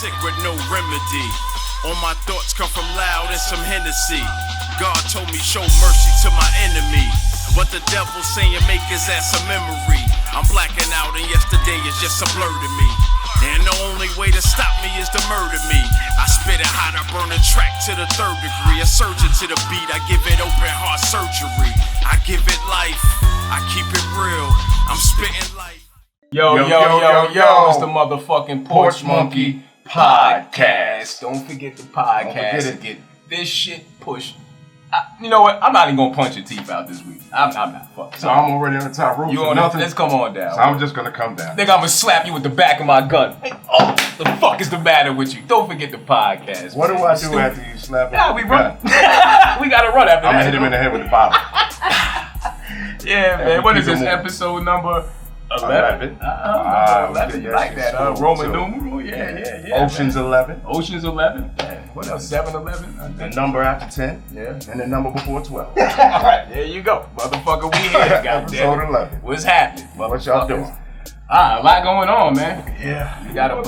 sick with no remedy. All my thoughts come from loud and some Hennessy. God told me show mercy to my enemy, but the devil saying make his ass a memory. I'm blacking out and yesterday is just a blur to me. And the only way to stop me is to murder me. I spit it hot, I burn a track to the 3rd degree. A surgeon to the beat, I give it open heart surgery. I give it life, I keep it real. I'm spitting life. Yo, it's the motherfucking Porch Monkey Podcast. Don't forget the podcast to get this shit pushed. You know what? I'm not even gonna punch your teeth out this week. I'm not fucking. So I'm already on the top rope. You on nothing? Let's come on down. So I'm just gonna come down. I think I'm gonna slap you with the back of my gun. Hey, oh, the fuck is the matter with you? Don't forget the podcast. What do I do after you slap me? Yeah, we run. We gotta run after that. I'm gonna hit him in the head with the bottle. Yeah, man. What is this episode number? 11. 11. You like that? Roman numeral? Yeah. Ocean's 11. Ocean's 11. What else? 7-11? The number after 10. Yeah. And the number before 12. All right, there you go. Motherfucker, we here. Episode 11. What's happening? What y'all doing? A lot going on, man. Yeah. You got a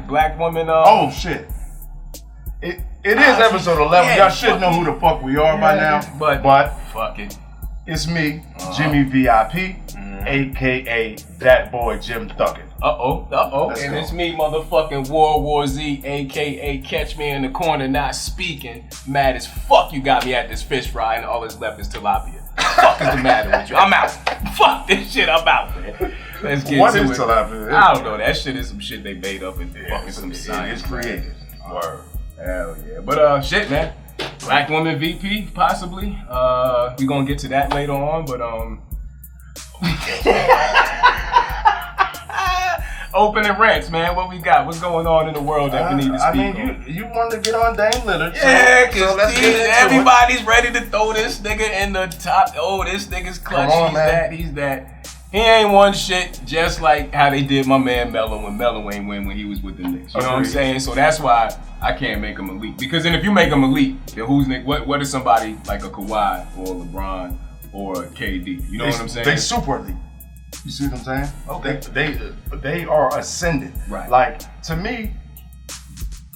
black woman. Oh, shit. It is episode 11. Yeah, y'all should know who the fuck we are by now. But fuck it. It's me, Jimmy VIP, a.k.a. that boy Jim Thuggin. And it's me, motherfucking World War Z, a.k.a. catch me in the corner not speaking. Mad as fuck you got me at this fish fry and all that's left is tilapia. Fuck is the matter with you? I'm out. Fuck this shit, I'm out, man. Let's get what to is it. tilapia? I don't know. That shit is some shit they made up in fucking some science. It's creative. Word. Hell yeah. But shit, man. Black woman VP, possibly. We gonna get to that later on, but opening rants, man. What we got? What's going on in the world that we need to speak on? You wanted to get on Dame Lillard. Yeah, because everybody's ready to throw this nigga in the top. Oh, this nigga's clutch. He's that. He ain't won shit, just like how they did my man Melo when Melo ain't win when he was with the Knicks. You know what I'm saying? So that's why I can't make him elite. Because then if you make him elite, then what is somebody like a Kawhi or LeBron or KD? You know what I'm saying? They super elite. You see what I'm saying? Okay. They are ascending. Right. Like, to me,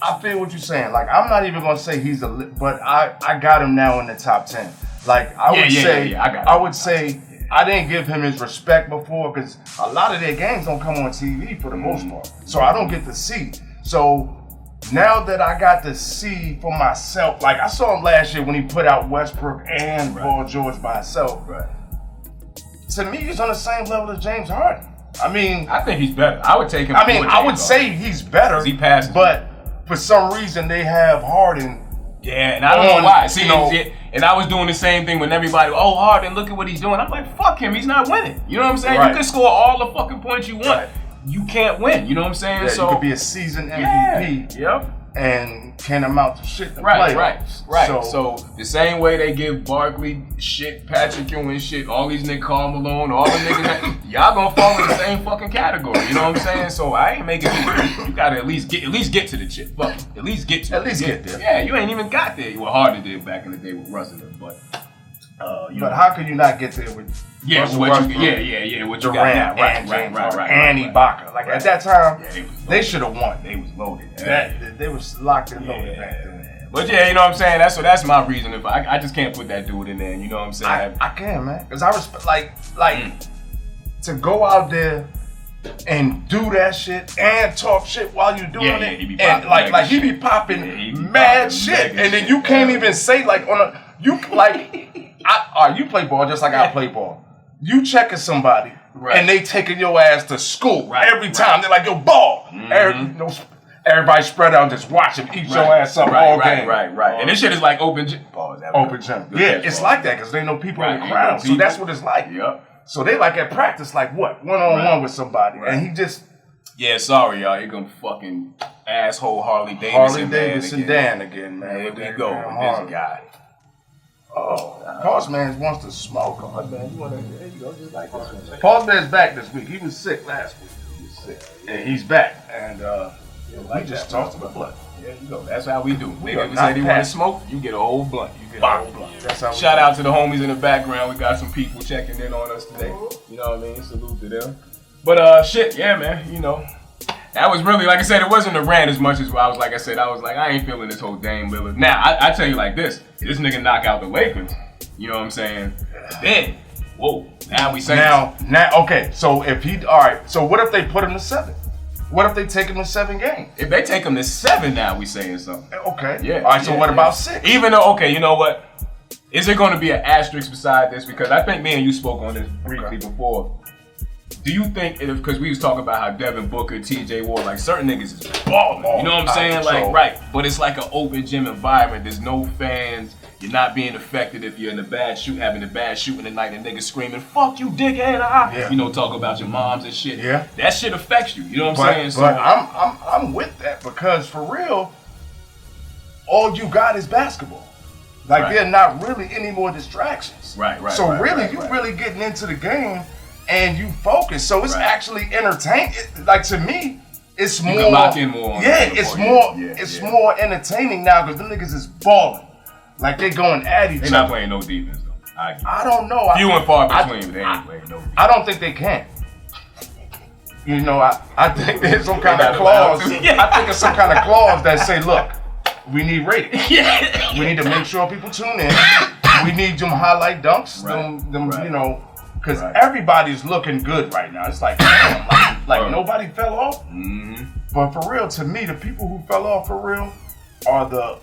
I feel what you're saying. Like, I'm not even gonna say he's elite, but I got him now in the top 10. Like, I would say I didn't give him his respect before because a lot of their games don't come on TV for the most part. So I don't get to see. So now that I got to see for myself, like I saw him last year when he put out Westbrook and Paul George by himself. Right. To me, he's on the same level as James Harden. I mean, I think he's better. I would take him. I would say he's better. He passes. But for some reason, they have Harden. Yeah, and I don't know why. See, and I was doing the same thing when everybody, Harden, look at what he's doing. I'm like, fuck him, he's not winning. You know what I'm saying? Right. You can score all the fucking points you want. Right. You can't win. You know what I'm saying? Yeah, so you could be a seasoned MVP. Yep. And can't amount to shit in the playoffs. Right. So the same way they give Barkley shit, Patrick Ewing shit, all these niggas, Karl Malone, all the niggas, y'all gonna fall in the same fucking category. You know what I'm saying? So I ain't making you gotta at least get to the chip. Fuck. At least get there. Yeah, you ain't even got there. Well, Harden did back in the day with Russell, but but how can you not get there with Russell Westbrook? What you Durant, got now? Right. And Ibaka. Like at that time, they should have won. They was loaded. They was locked and loaded back then. But yeah, you know what I'm saying? That's my reason. If I just can't put that dude in there, you know what I'm saying? I can, man. Because I respect, to go out there and do that shit and talk shit while you doing it. He be and he be popping mad shit. And then you can't even say you play ball just like I play ball. You checking somebody and they taking your ass to school every time. They're like, yo, ball. Everybody spread out and just watch him eat your ass up all game. Right. And this shit is like open gym. Open gym. Yeah, it's like that because they know people in the crowd. So that's what it's like. Yep. So they like at practice like what? One-on-one with somebody. And he just... Yeah, sorry, y'all. Here come fucking asshole Harley Davidson Dan again, man. Here we go with this guy. Pause Man wants to smoke. Pause Man, there you go, just like this one. Pause Man's back this week. He was sick last week. And he's back. And we just tossed him a blunt. There you go. That's how we do. Nigga said he want to smoke, you get a whole blunt. That's how Shout out to the homies in the background. We got some people checking in on us today. You know what I mean? Salute to them. But shit, yeah, man. You know, that was really, like I said, it wasn't a rant as much as I was like, I ain't feeling this whole Dame Lillard. Now, I tell you like this nigga knock out the Lakers. You know what I'm saying? Then, whoa, now we say now, okay, so if all right, so what if they put him to 7? What if they take him to 7 games? If they take him to 7 now, we saying something. Okay. Yeah. All right, so what about 6? Even though, okay, you know what? Is there going to be an asterisk beside this? Because I think me and you spoke on this briefly before. Do you think, because we was talking about how Devin Booker, TJ Ward, like certain niggas is balling. You know what I'm saying? Like, right. But it's like an open gym environment. There's no fans. You're not being affected if you're in having a bad shooting tonight and niggas screaming, fuck you, dickhead. Yeah. You know, talk about your moms and shit. Yeah. That shit affects you. You know what I'm saying? But I'm with that because for real, all you got is basketball. Like there are not really any more distractions. Right. So you really getting into the game and you focus. So it's actually entertaining. Like to me, it's more. You can lock in more. It's more entertaining now because the niggas is balling. Like they going at each other. They're not playing no defense though. I don't know. Few and far between, but they ain't playing no defense. I don't think they can. You know, I think there's some kind of clause. I think there's some kind of clause that say, look, we need ratings. We need to make sure people tune in. We need them highlight dunks. You know, because everybody's looking good right now. It's like, damn, like nobody fell off. Mm-hmm. But for real, to me, the people who fell off for real are the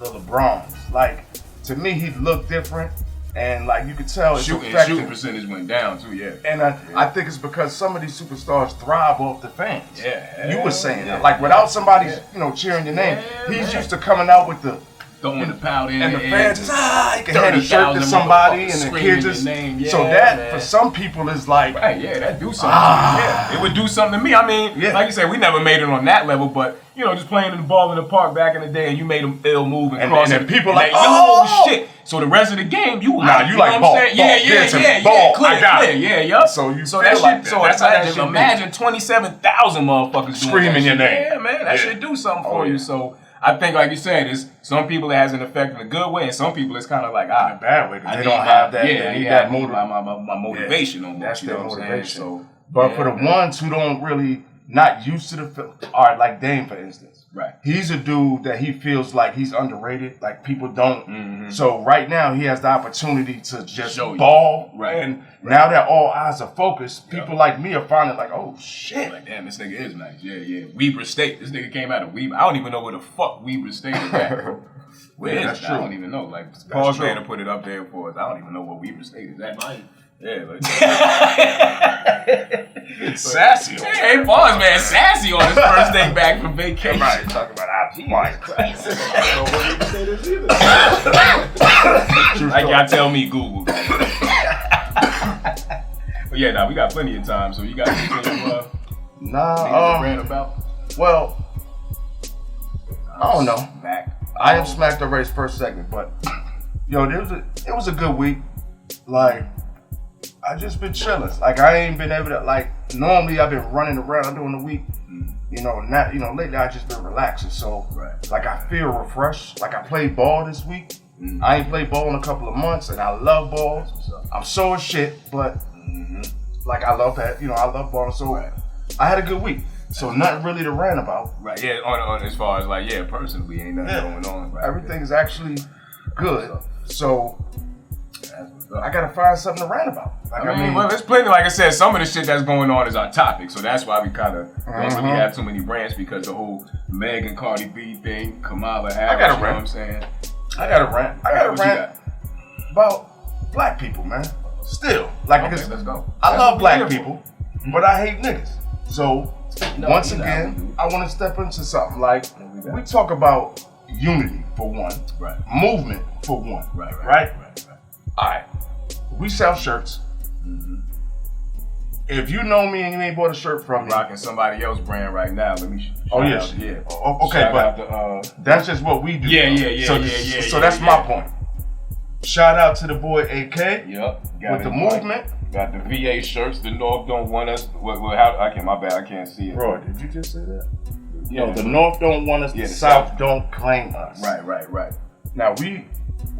LeBrons. Like, to me, he looked different. And like you could tell, it's shooting percentage went down too, yeah. And I think it's because some of these superstars thrive off the fans. Yeah. You were saying that. Like without somebody, cheering your name, he's used to coming out with the throwing the powder in and the fans just you can hand a shirt to somebody and the kids just so that for some people is like that do something. It would do something to me. I mean, like you said, we never made it on that level, but just playing the ball in the park back in the day and you made them ill move and cross and people and like shit. So the rest of the game, you like ball. Clear. So that like shit. So imagine 27,000 motherfuckers screaming your name. Yeah, man, that should do something for you. So I think, like you said, it's some people it has an effect in a good way, and some people it's kind of like in a bad way because they don't have that. They need that my motivation on that's their motivation. So, but for the ones who don't really not used to the like Dame for instance. Right. He's a dude that he feels like he's underrated. Like people don't. Mm-hmm. So right now he has the opportunity to just ball. Right. And now that all eyes are focused, people like me are finding like, oh shit. Like, damn, this nigga is nice. Yeah. Weber State. This nigga came out of Weber. I don't even know where the fuck Weber State is at. Where is it? I don't even know. Like Paul's man to put it up there for us. I don't even know where Weber State is at. Yeah, like it's sassy. Hey, Paul's man, sassy on his first day back from vacation. Right, talking about Christ. I don't know what you say this either. Like y'all tell me, Google. But yeah, we got plenty of time, so you got anything to rant about? Well, I don't know. I am Smack the Race first segment, but it was a good week. Like. I just been chilling. Like I ain't been able to normally I've been running around during the week. Lately I just been relaxing. So like I feel refreshed. Like I played ball this week. I ain't played ball in a couple of months and I love ball. I'm sore as shit, but like I love that. I love ball. So I had a good week. So nothing really to rant about. Right, yeah, on as far as personally ain't nothing going on. Right? Everything is actually good. So I gotta find something to rant about. I mean, there's plenty. Like I said, some of the shit that's going on is our topic, so that's why we kind of don't really have too many rants because the whole Meg and Cardi B thing, Kamala Harris. I gotta rant. You know what I'm saying? I gotta rant about black people, man. Still, let's go. I love black people, but I hate niggas. So once again, I want to step into something like we talk about unity for one, movement for one, right. All right, we sell shirts. Mm-hmm. If you know me and you ain't bought a shirt from me, rocking somebody else's brand right now. Let me. Okay, but that's just what we do. Yeah. So that's my point. Shout out to the boy AK. Yep. With the movement. Got the VA shirts. The North don't want us. My bad. I can't see it. Bro, did you just say that? The North don't want us. The South don't claim us. Right. Now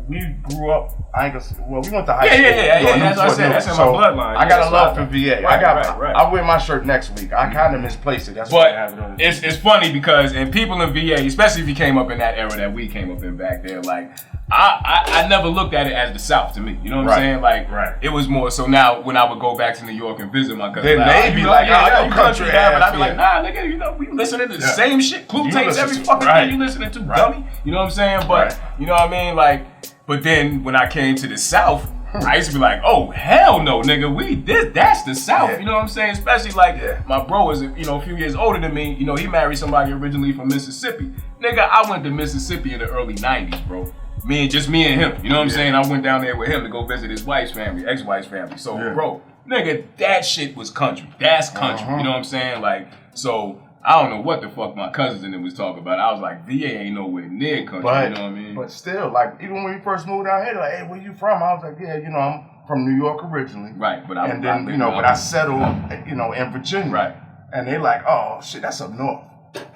we grew up. I ain't gonna. Well, we went to high school. Yeah. That's what I said. That's in my bloodline. I got a love for VA. Right. I wear my shirt next week. I kind of misplaced it. That's why I have it on. It's funny because people in VA, especially if you came up in that era that we came up in back there, like I never looked at it as the South to me. You know what I'm saying? Like it was more so now when I would go back to New York and visit my cousin, they be like, "Oh, country ass," but I'd be like, "Nah, nigga, you know, we listening to the same shit. Clue tapes every fucking thing you listening to, dummy." You know what I'm saying? But you know what I mean? Like, but then when I came to the South, I used to be like, "Oh hell no, nigga, that's the South." Yeah. You know what I'm saying? Especially like my bro is a few years older than me. You know, he married somebody originally from Mississippi. Nigga, I went to Mississippi in the early '90s, bro. Me and him. You know what I'm saying? I went down there with him to go visit his wife's family, ex-wife's family. So, bro, nigga, that shit was country. That's country. You know what I'm saying? Like, so I don't know what the fuck my cousins and them was talking about. I was like, VA ain't nowhere near country. You know what I mean? But still, like, even when we first moved out here, like, hey, where you from? I was like, yeah, you know, I'm from New York originally. Right, but I settled, in Virginia. Right. And they like, oh shit, that's up north.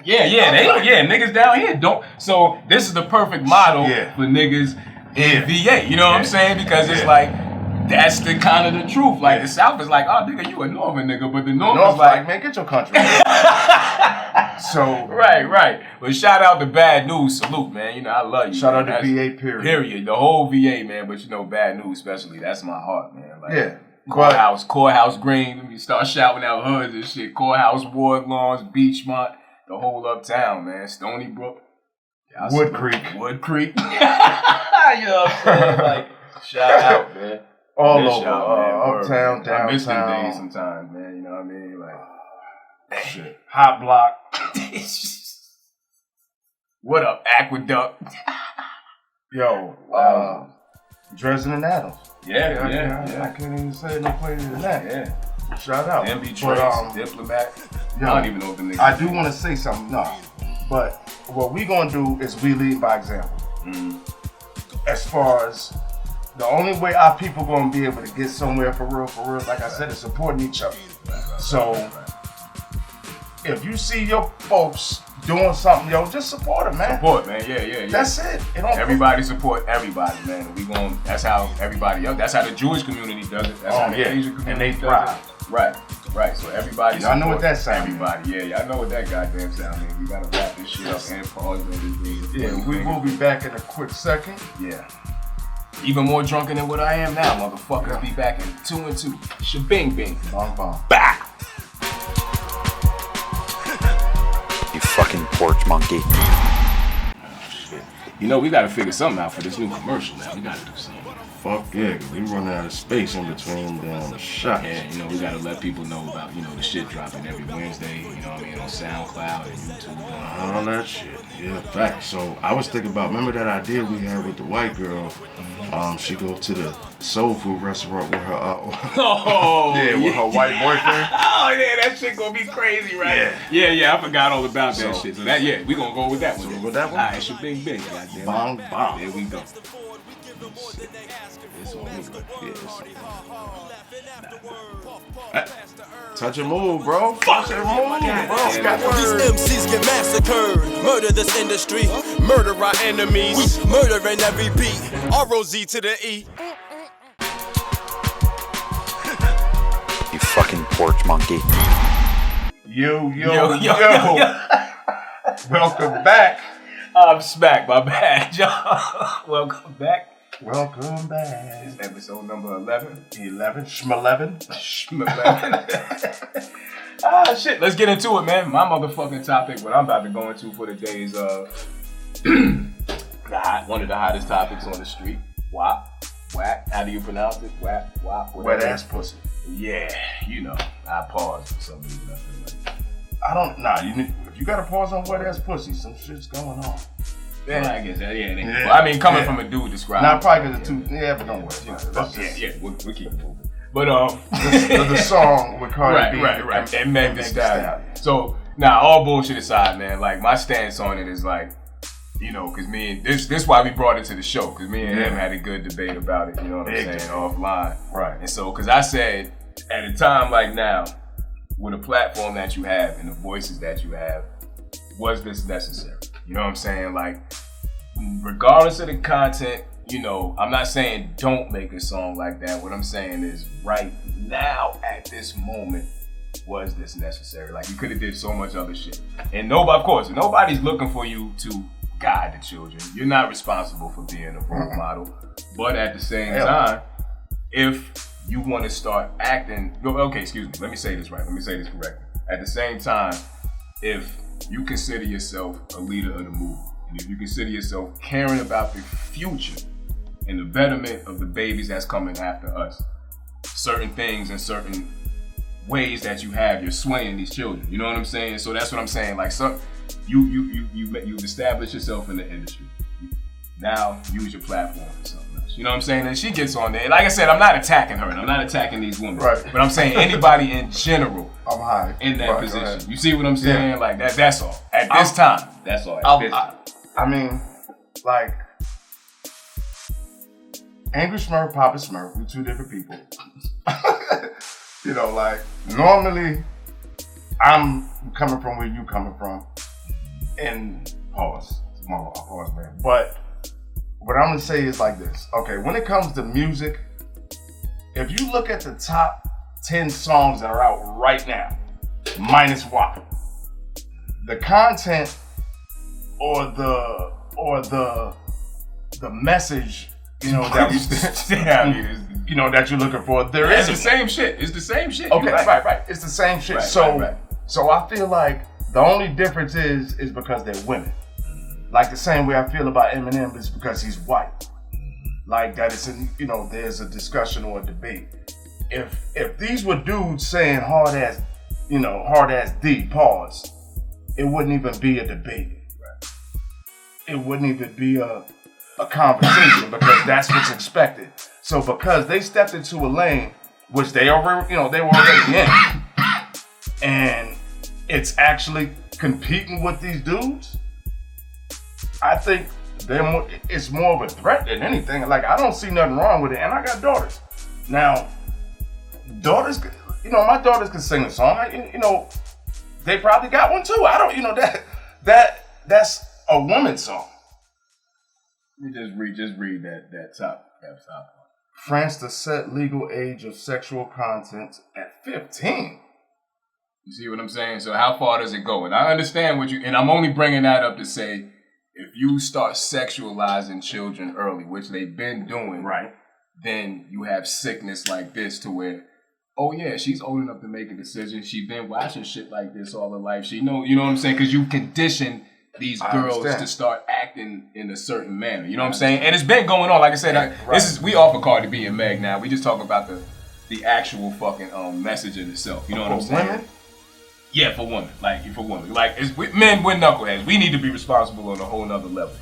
Niggas down here don't. So this is the perfect model for niggas in VA. You know what I'm saying? Because it's like that's the kind of the truth. Like the South is like, oh nigga, you a Northern nigga, but the North is like, man, get your country. So right. But shout out to Bad News, salute, man. You know I love you. Shout out to VA, period. The whole VA, man. But you know Bad News, especially, that's my heart, man. Like, Courthouse Green. We start shouting out hoods and shit. Courthouse, Ward Lawns, Beachmont. The whole uptown, man. Stony Brook. Wood Creek. You know what I'm saying? Like, shout out, man. All over. Uptown, downtown. I miss them days sometimes, man. You know what I mean? Like, shit. Hot Block. What up, Aqueduct? Yo, Dresden and Adams. Yeah. I can't even say no player than that. Yeah. Shout out. MB Trace, Diplomat. I don't even know what the nigga I do want to say something, but what we gonna do is we lead by example. As far as the only way our people gonna be able to get somewhere for real, like I said, is supporting each other. So if you see your folks doing something, just support them, man. Support, man. Yeah. That's it. Everybody support everybody, man. That's how everybody else. That's how the Jewish community does it. That's how the Asian community and they thrive. Right. So everybody. Y'all know what that sound. Everybody. Yeah. I know what that goddamn sound means. We gotta wrap this shit up and pause on this. Yeah. We will be back in a quick second. Yeah. Even more drunken than what I am now, motherfuckers. Be back in 2 and 2. Shabing bing. Bong. Back. You fucking porch monkey. Shit. You know, we gotta figure something out for this new commercial now. We gotta do something. Fuck yeah, cause we running out of space in between the shots. Yeah, we gotta let people know about, the shit dropping every Wednesday, you know what I mean, on SoundCloud and YouTube. All that shit. Yeah, facts. So I was thinking about, remember that idea we had with the white girl? She goes to the soul food restaurant with her with her white boyfriend. Oh yeah, that shit gonna be crazy, right? Yeah, I forgot all about that shit. So that we gonna go with that one. So we go with that one? Alright, it's your big, goddamn. Bong. There we go. Touch and move, bro. Touch and move, bro. These MCs get massacred. Murder this industry. Murder our enemies. Murdering every beat. ROZ to the E. You fucking porch monkey. Yo. Welcome back. I'm smacked, my bad, y'all. Welcome back. It's episode number 11. 11. Shmeleven. Shit. Let's get into it, man. My motherfucking topic, what I'm about to go into for the day is one of the hottest topics on the street. WAP. Whack. How do you pronounce it? WAP. Wet ass pussy. Yeah, I paused for some reason. I don't. If you got to pause on wet ass pussy, some shit's going on. Yeah, I guess that. Yeah. Well, I mean, coming from a dude describing. Not probably because the two. Yeah, but don't worry. We'll keep it moving. But the song with Cardi B, right, and Meg Thee Stallion. So now, all bullshit aside, man. Like my stance on it is like, because this why we brought it to the show, because me and him had a good debate about it. You know what I'm saying, offline. Right. And so, because I said, at a time like now, with a platform that you have and the voices that you have, was this necessary? You know what I'm saying? Like, regardless of the content, you know, I'm not saying don't make a song like that. What I'm saying is right now, at this moment, was this necessary? Like, you could have did so much other shit. And nobody, of course, nobody's looking for you to guide the children. You're not responsible for being a role model. But at the same time, if you want to start acting, okay, excuse me, let me say this right. Let me say this correctly. At the same time, if you consider yourself a leader of the movement, and if you consider yourself caring about the future and the betterment of the babies that's coming after us, certain things and certain ways that you have, you're swaying these children. You know what I'm saying? So that's what I'm saying. Like, you've established yourself in the industry. Now use your platform for something else. You know what I'm saying? And she gets on there. Like I said, I'm not attacking her, and I'm not attacking these women. Right. But I'm saying anybody in general in that position. You see what I'm saying? Yeah. Like that's all. At this time, that's all. I mean, like, Angry Smurf, Papa Smurf, we're two different people. You know, like, normally, I'm coming from where you coming from. And pause. Pause, man. But what I'm gonna say is like this. Okay, when it comes to music, if you look at the top 10 songs that are out right now, minus WAP, the content or the message, you know, that you know, that you're looking for, it's the same shit. It's the same shit. Okay, right. It's the same shit. So I feel like the only difference is because they're women. Like the same way I feel about Eminem is because he's white. Like that it's you know, there's a discussion or a debate. If these were dudes saying hard ass D, pause, it wouldn't even be a debate. It wouldn't even be a conversation because that's what's expected. So because they stepped into a lane, which they were already in, and it's actually competing with these dudes, I think it's more of a threat than anything. Like, I don't see nothing wrong with it, and I got daughters. Now, my daughters can sing a song. They probably got one too. I don't, that's a woman's song. You just read that top. France to set legal age of sexual content at 15. You see what I'm saying? So how far does it go? And I understand and I'm only bringing that up to say, if you start sexualizing children early, which they've been doing, right, then you have sickness like this to where, oh yeah, she's old enough to make a decision. She's been watching shit like this all her life. You know what I'm saying? Because you condition these girls to start acting in a certain manner. You know what I'm saying? And it's been going on. Like I said, we offer Cardi B and Meg now. We just talk about the actual fucking message in itself. You know what I'm saying? Women? Yeah, for women. Like men, we're knuckleheads. We need to be responsible on a whole nother level.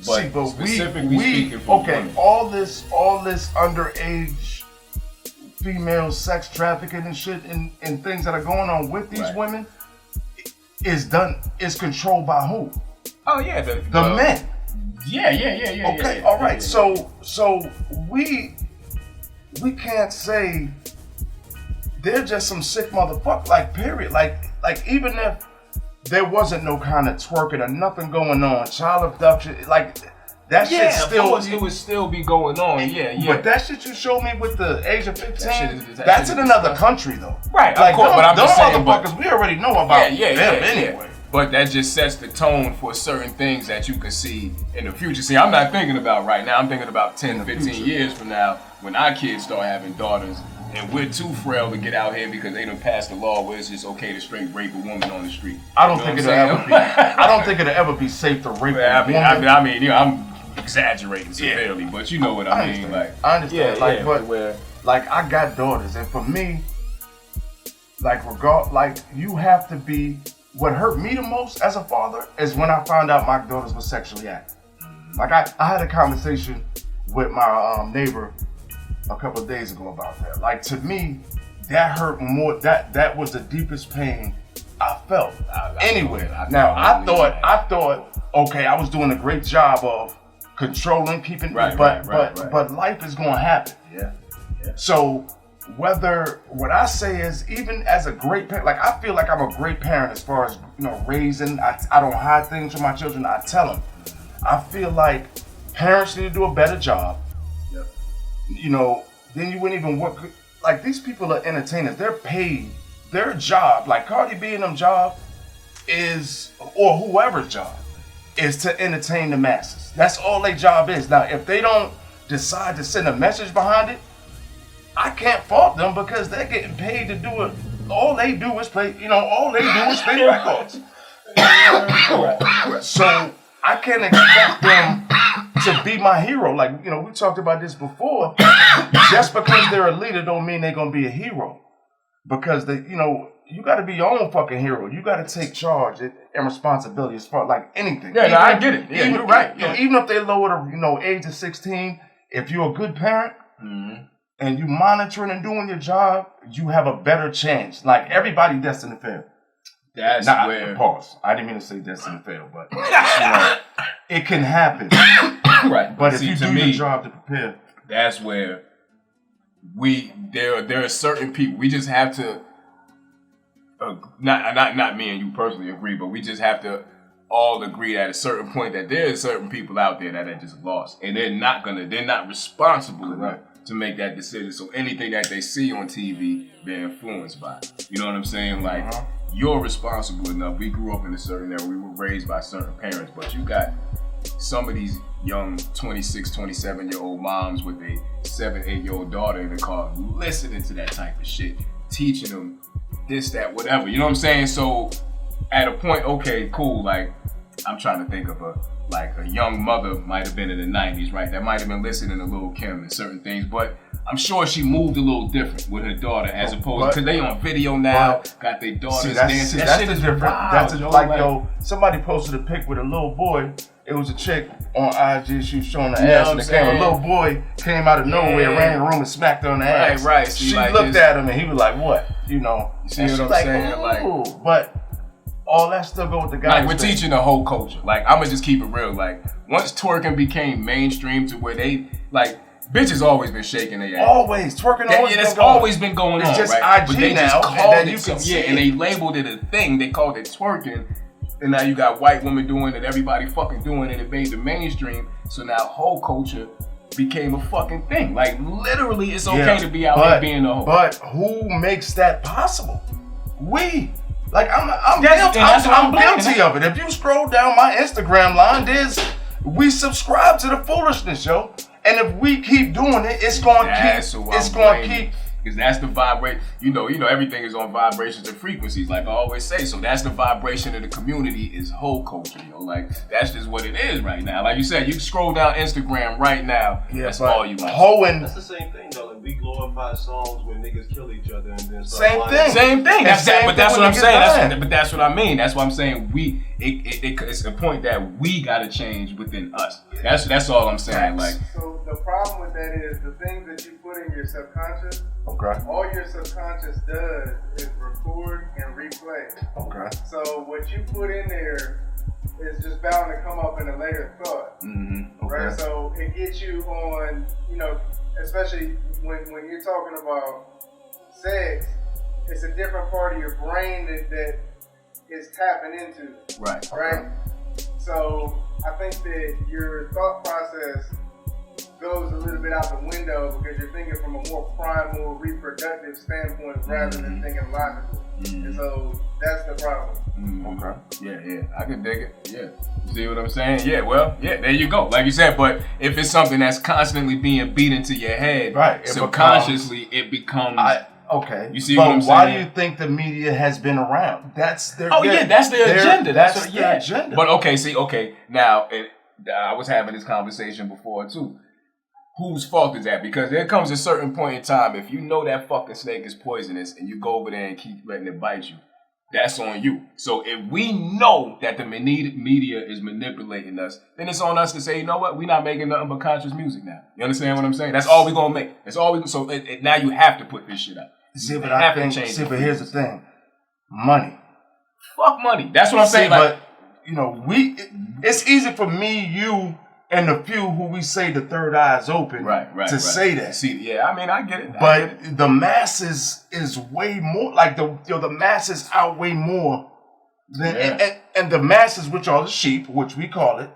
But specifically speaking for women. all this underage female sex trafficking and shit and things that are going on with these women is controlled by who? Oh yeah, the men. Yeah. Okay, all right. So we can't say they're just some sick motherfucker. Like, period. Like even if there wasn't no kind of twerking or nothing going on, child abduction, like that shit still. It would still be going on. Yeah. But that shit you showed me with the age of 15, that's in another country though. Right. Like, of course, but I'm just saying, motherfuckers, we already know about them anyway. But that just sets the tone for certain things that you can see in the future. See, I'm not thinking about right now. I'm thinking about 10 to 15 years from now when our kids start having daughters and we're too frail to get out here because they done passed a law where it's just okay to straight rape a woman on the street. I don't think it'll ever be safe to rape a woman. I mean, I'm exaggerating severely, but you know what I mean. Like, I understand. But I got daughters, and for me, you have to be. What hurt me the most as a father is when I found out my daughters were sexually active. Like, I had a conversation with my neighbor a couple of days ago about that. Like, to me, that hurt more. That was the deepest pain I felt. I thought, okay, I was doing a great job of controlling, keeping, but life is going to happen. Yeah. So what I say is, even as a great parent, like, I feel like I'm a great parent as far as, raising. I don't hide things from my children. I tell them. I feel like Parents need to do a better job. Yep. You know, then you wouldn't even work. Like, these people are entertainers. They're paid. Their job, like Cardi B and them job is, or whoever's job, is to entertain the masses. That's all their job is. Now, if they don't decide to send a message behind it, I can't fault them because they're getting paid to do it. All they do is play, all they do is play records. So I can't expect them to be my hero. Like, we talked about this before. Just because they're a leader don't mean they're going to be a hero. Because you got to be your own fucking hero. You got to take charge and responsibility as far like anything. Yeah, I get it. Yeah, you're right. Even if they lower the age of 16, if you're a good parent and you monitoring and doing your job, you have a better chance. Like everybody destined to fail. That's where. Pause. I didn't mean to say destined to fail, but it can happen. Right. But if you do your job to prepare, that's where there are certain people we just have to. Not me and you personally agree, but we just have to all agree at a certain point that there are certain people out there that are just lost, and they're not responsible enough to make that decision. So anything that they see on TV, they're influenced by. You know what I'm saying? Like you're responsible enough. We grew up in a certain era. We were raised by certain parents, but you got some of these young 26, 27-year-old moms with a 7, 8-year-old daughter in the car listening to that type of shit, teaching them this, that, whatever. You know what I'm saying? So at a point, okay, cool. Like I'm trying to think of a young mother might have been in the 90s, right? That might have been listening to Lil' Kim and certain things, but I'm sure she moved a little different with her daughter as opposed because they on video now, got their daughters dancing. That shit is different. Wild, somebody posted a pic with a little boy. It was a chick on IG. She was showing her ass in the camera. A little boy came out of nowhere, ran in the room and smacked her on the ass. Right. She looked at him and he was like, "What?" You see what I'm saying? Like, but all that still go with the guys. Like we're teaching the whole culture. Like I'ma just keep it real. Like once twerking became mainstream to where they bitches always been shaking their ass. Always twerking. It's always been going on. It's just right? IG but they now, just called and it and they labeled it a thing. They called it twerking, and now you got white women doing it. Everybody fucking doing it. It made the mainstream. So now whole culture became a fucking thing. Like literally, it's okay to be out here being a hoe. But who makes that possible? We. Like I'm guilty of it. If you scroll down my Instagram line, we subscribe to the foolishness, yo. And if we keep doing it, it's gonna keep. Because that's the vibration. You know, everything is on vibrations and frequencies, like I always say. So that's the vibration of the community is whole culture, yo. Like that's just what it is right now. Like you said, you scroll down Instagram right now. Yeah, that's all you want. That's the same thing though. Like we glorify songs when niggas kill each other and then same thing. But that's what I'm saying. But that's what I mean. That's what I'm saying. It's a point that we gotta change within us. That's all I'm saying. Like so the problem with that is the things that you put in your subconscious. Okay. All your subconscious does is record and replay. Okay. So what you put in there is just bound to come up in a later thought. Mm-hmm. Okay. Right? So it gets you on, especially when you're talking about sex, it's a different part of your brain that is tapping into. Right. Right? So I think that your thought process goes a little bit out the window because you're thinking from a more primal, reproductive standpoint rather than thinking logical. And so that's the problem. Okay. Yeah. I can dig it. Yeah. You see what I'm saying? Yeah, well, there you go. Like you said, but if it's something that's constantly being beat into your head, right, subconsciously it becomes... Okay. You see what I'm saying? Why do you think the media has been around? That's their that's their agenda. That's their agenda. But okay. Now, I was having this conversation before too. Whose fault is that? Because there comes a certain point in time, if you know that fucking snake is poisonous and you go over there and keep letting it bite you, that's on you. So if we know that the media is manipulating us, then it's on us to say, you know what? We're not making nothing but conscious music now. You understand what I'm saying? That's all we're going to make. That's all we. So now you have to put this shit up. But here's the thing. Money. Fuck money. That's what I'm saying. But, it's easy for me, you, and the few who we say the third eye is open to say that. I get it. But the masses is way more, like the masses outweigh more than, and the masses, which are the sheep, which we call it,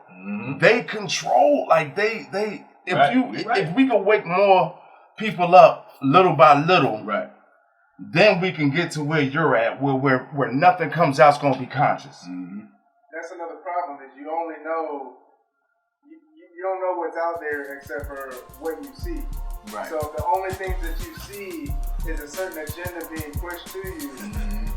they control, like if we could wake more people up little by little, then we can get to where you're at, where nothing comes out's gonna be conscious. That's another problem is you only know you don't know what's out there except for what you see. Right. So if the only things that you see is a certain agenda being pushed to you,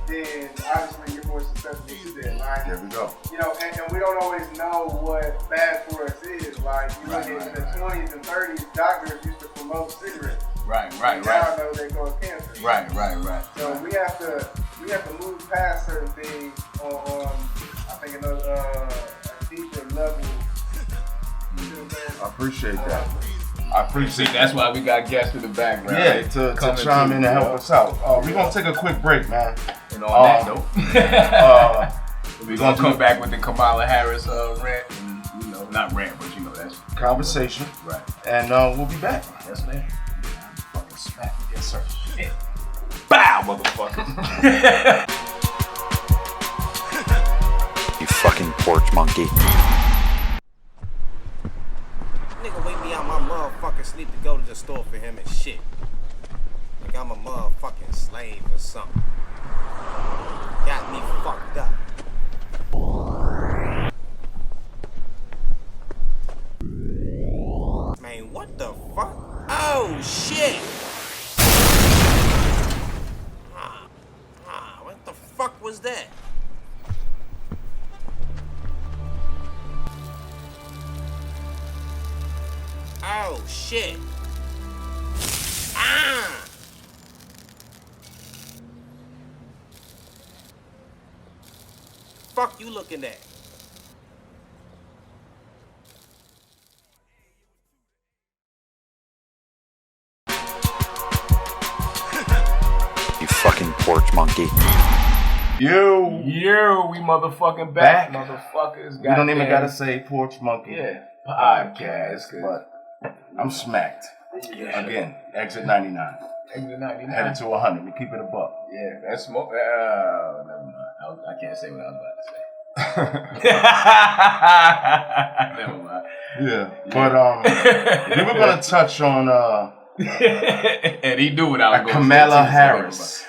then obviously you're more susceptible to that. Like, there we go. You know, and we don't always know what bad for us is. Like you look at the 20s and 30s, doctors used to promote cigarettes. Now I know they cause cancer. Right. So we have to move past certain things on I think a deeper level. I appreciate that. That's why we got guests in the background. Yeah, to chime in and help us out. We're gonna take a quick break, man. And on that note, we're gonna come back with the Kamala Harris rant, and not rant, but that's conversation. Right. And we'll be back. Yes, man. Fucking smack. Yes, sir. Shit. Bow, motherfucker. You fucking porch monkey. Nigga wake me out my motherfucking sleep to go to the store for him and shit. Like I'm a motherfucking slave or something. Got me fucked up. Man, what the fuck? Oh shit! What the fuck was that? Oh shit! Fuck you looking at? You fucking porch monkey. We motherfucking back. Motherfuckers. We don't even gotta say porch monkey. Yeah. Podcast. But I'm smacked. Yeah. Again, exit 99. Exit 99. Headed to 100. We keep it a buck. Yeah, that's smoke. Never mind. I can't say what I was about to say. Never mind. Yeah. But we were gonna touch on and he knew what I was going to say. Kamala Harris.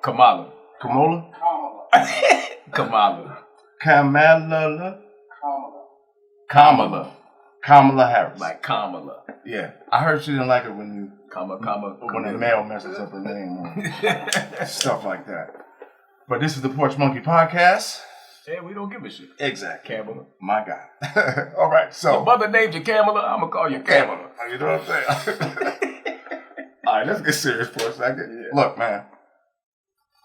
Kamala. Kamala Harris. Like Kamala. Yeah. I heard she didn't like it when you when a male messes up her name or stuff like that. But this is the Porch Monkey Podcast. Yeah, we don't give a shit. Exactly. Kamala. My God. All right, so. Your mother named you Kamala, I'm going to call you Kamala. You know what I'm saying? All right, let's get serious for a second. Yeah. Look, man.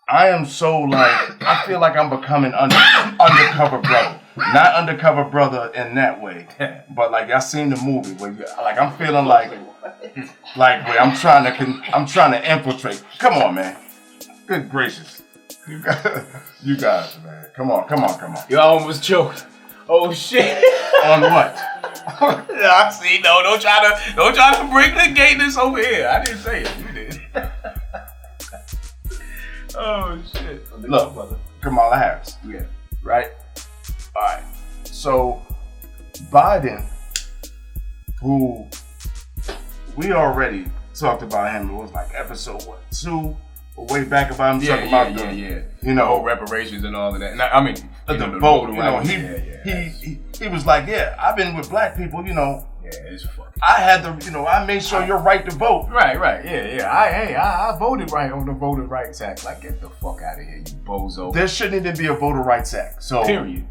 I am so I feel like I'm becoming undercover brother. Not undercover brother in that way, but like I seen the movie where I'm feeling like where I'm trying to infiltrate. Come on, man. Good gracious. You guys, man. Come on. You almost choked. Oh shit. On what? I see. No, don't try to bring the gayness over here. I didn't say it. You did. Oh shit. Look, brother. Kamala Harris. Yeah. Right? Alright. So Biden, who we already talked about him, it was like episode 2, way back about him talking about you know, reparations and all of that. And I mean the vote, you know, he was like, yeah, I've been with black people, you know. Yeah, it's fucking. I had the, you know, I made sure your right to vote. Right, yeah. I voted right on the Voter Rights Act. Like, get the fuck out of here, you bozo. There shouldn't even be a Voter Rights Act. So period.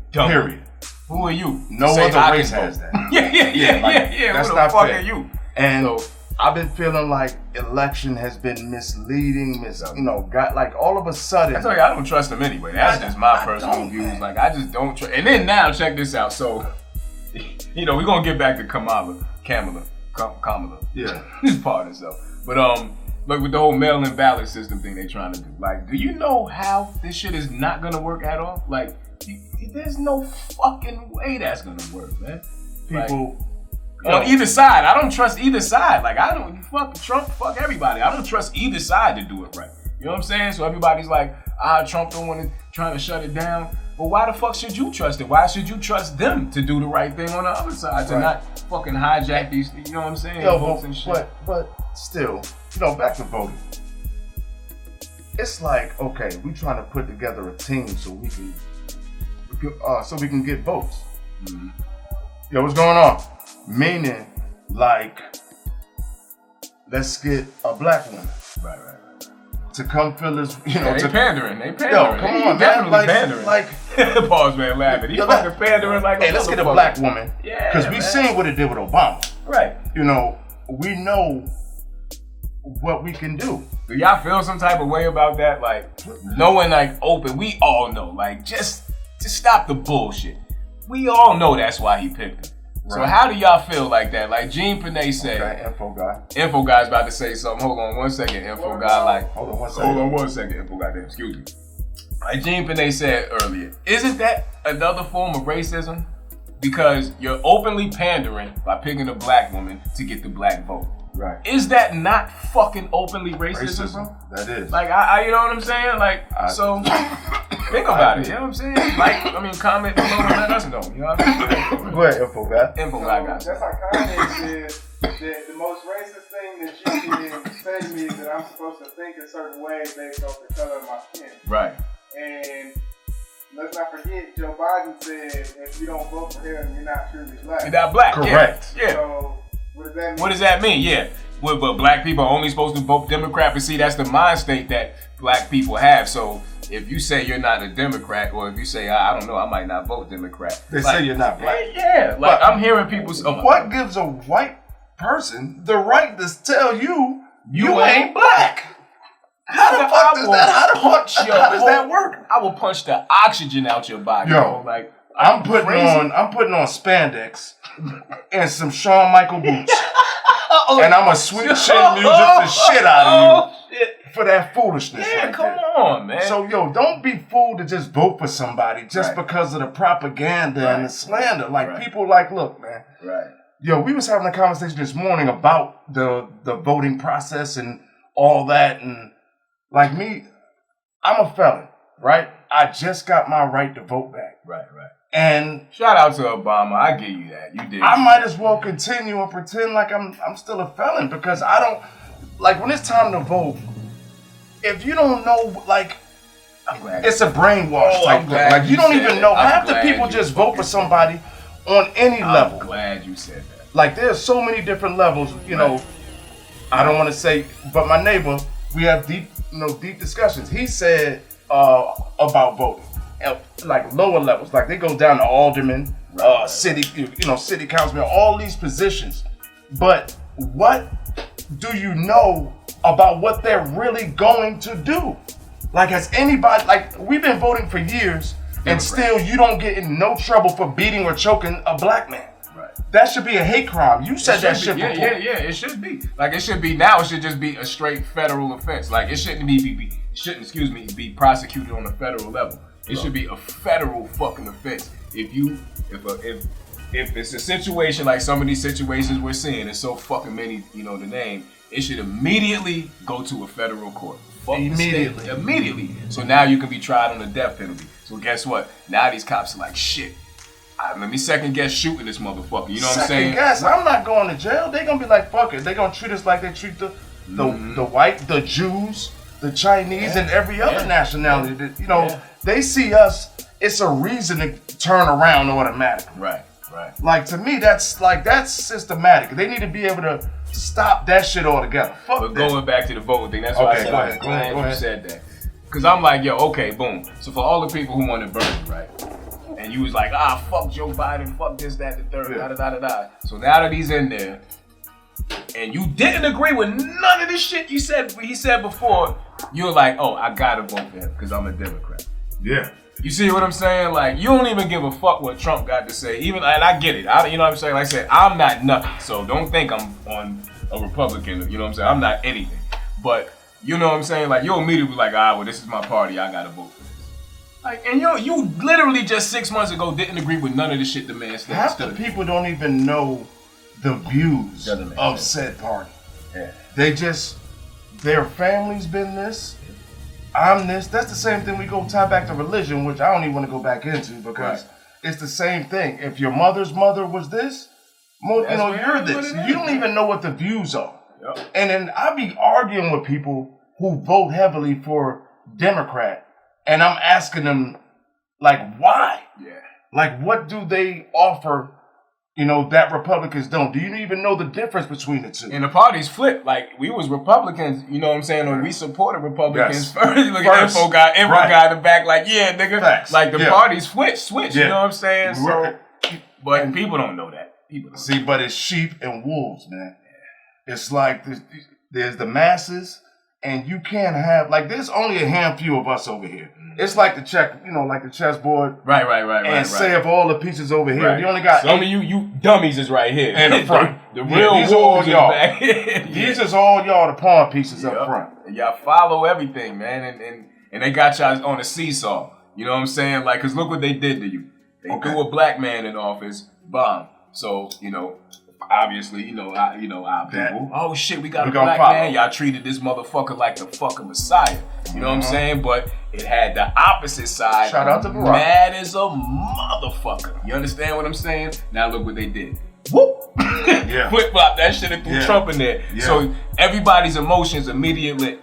Who are you? No other race has that. Yeah. That's who not the fuck fair. are you? And so, I've been feeling like election has been misleading, got all of a sudden. I tell you, I don't trust them anyway. That's just my personal views. Like, I just don't trust. And then now, check this out. So, you know, we're gonna get back to Kamala. Yeah, this part and stuff. But like with the whole mail-in ballot system thing they trying to do. Like, do you know how this shit is not gonna work at all? Like, there's no fucking way that's gonna work, man. People. On either side, I don't trust either side. Like, I don't fuck Trump, fuck everybody. I don't trust either side to do it right. You know what I'm saying? So everybody's like, Trump don't want to trying to shut it down. But why the fuck should you trust it? Why should you trust them to do the right thing on the other side? To not fucking hijack these, you know what I'm saying? Votes and shit. But still, back to voting. It's like, okay, we trying to put together a team so we can get votes. Mm-hmm. Yo, what's going on? Meaning, like, let's get a black woman. Right. To come fill this, they pandering. Yo, come on, definitely man. Like, pause, man, laughing. He fucking pandering like hey, let's get a black woman. Yeah, because we seen what it did with Obama. Right. We know what we can do. Do y'all feel some type of way about that? Like, knowing, like, open, we all know. Like, just stop the bullshit. We all know that's why he picked him. Right. So how do y'all feel like that? Like Gene Panay said. Okay, info guy. Info guy's about to say something. Hold on 1 second, info guy. Like, hold on 1 second. Hold on 1 second, info guy. Damn, excuse me. Like Gene Panay said earlier, isn't that another form of racism? Because you're openly pandering by picking a black woman to get the black vote. Right. Is that not fucking openly racism, bro? That is. Like, I you know what I'm saying? Like, so think about it. You know what I'm saying? Like, comment below and let us know. You know what I mean? Go ahead, info guy. Info guy, guys. That's like Kanye said that the most racist thing that you can say to me is that I'm supposed to think a certain way based off the color of my skin. Right. And let's not forget, Joe Biden said if you don't vote for him, you're not truly black. You're not black. Correct. Yeah. So, what does that mean? What does that mean? Yeah. But black people are only supposed to vote Democrat. But see, that's the mind state that black people have. So if you say you're not a Democrat, or if you say, I don't know, I might not vote Democrat. They say you're not black. Yeah. Like, I'm hearing people say, what gives a white person the right to tell you ain't black? How the fuck does that work? I will punch the oxygen out your body. Yo, like, I'm putting on spandex and some Shawn Michael boots. And I'm gonna sweet chin music the shit out of you for that foolishness. Yeah, come on, man. So, don't be fooled to just vote for somebody just because of the propaganda and the slander. Like, people like, look, man. Right. Yo, we was having a conversation this morning about the voting process and all that. And, like me, I'm a felon, right? I just got my right to vote back. Right. And shout out to Obama. I give you that. You did. I might as well continue and pretend like I'm still a felon, because I don't, like, when it's time to vote, if you don't know, like, it's a brainwash type thing. Like, you don't even know. Half the people just vote for somebody on any level. I'm glad you said that. Like, there's so many different levels, know. I don't want to say, but my neighbor, we have deep discussions. He said about voting. Like lower levels, like they go down to alderman, city councilman, all these positions. But what do you know about what they're really going to do? Like, has anybody, like, we've been voting for years, and still you don't get in no trouble for beating or choking a black man. Right. That should be a hate crime. You said that shit before. Yeah, it should be. Like, it should be now. It should just be a straight federal offense. Like, it shouldn't be prosecuted on a federal level. It should be a federal fucking offense. If it's a situation like some of these situations we're seeing, it's so fucking many, to name, it should immediately go to a federal court. Immediately. So now you can be tried on the death penalty. So guess what? Now these cops are like, shit, let me second guess shooting this motherfucker. You know what I'm saying? Second guess? I'm not going to jail. They gonna be like, fuck it. They gonna treat us like they treat the white, the Jews, the Chinese, and every other nationality. They see us, it's a reason to turn around automatically. Right. Like, to me, that's systematic. They need to be able to stop that shit altogether. Fuck but that. Going back to the voting thing, that's why I said I'm glad you said that. Because I'm like, okay, boom. So for all the people who wanted Bernie, right? And you was like, fuck Joe Biden, fuck this, that, the third, da. So now that he's in there, and you didn't agree with none of this shit he said before, you're like, I gotta vote for him because I'm a Democrat. Yeah. You see what I'm saying? Like, you don't even give a fuck what Trump got to say. And I get it. You know what I'm saying? Like I said, I'm not nothing. So don't think I'm on a Republican. You know what I'm saying? I'm not anything. But, you know what I'm saying? Like, you'll immediately be like, well, this is my party. I gotta vote for this. Like, and you literally just 6 months ago didn't agree with none of the shit the man said. Half the people don't even know the views of said party. Yeah. They just, their family's been this. I'm this. That's the same thing we go tie back to religion, which I don't even want to go back into because it's the same thing. If your mother's mother was this, you're this. You don't even know what the views are. Yep. And then I be arguing with people who vote heavily for Democrat, and I'm asking them, like, why? Yeah. Like, what do they offer, that Republicans don't? Do you even know the difference between the two? And the parties flip. Like, we was Republicans, you know what I'm saying? Or we supported Republicans first. Look at Info guy in the back, like, yeah, nigga. Facts. Like, the parties switch, you know what I'm saying? So, but people don't know that. See, but it's sheep and wolves, man. It's like there's the masses, and you can't have, like, there's only a handful of us over here. It's like the like the chessboard. Right. And say of all the pieces over here, you only got some of you dummies is right here. In the front. The real these are all y'all. Back here. These is all y'all, the pawn pieces up front. And y'all follow everything, man. And they got y'all on a seesaw. You know what I'm saying? Like, because look what they did to you. They threw a black man in office, bomb. So, obviously, our people. Oh shit, we got a black man. Y'all treated this motherfucker like the fucking Messiah. You know what I'm saying? But it had the opposite side. Shout out to Barack. Mad as a motherfucker. You understand what I'm saying? Now look what they did. Whoop! Flip flop that shit and threw Trump in there. Yeah. So everybody's emotions immediately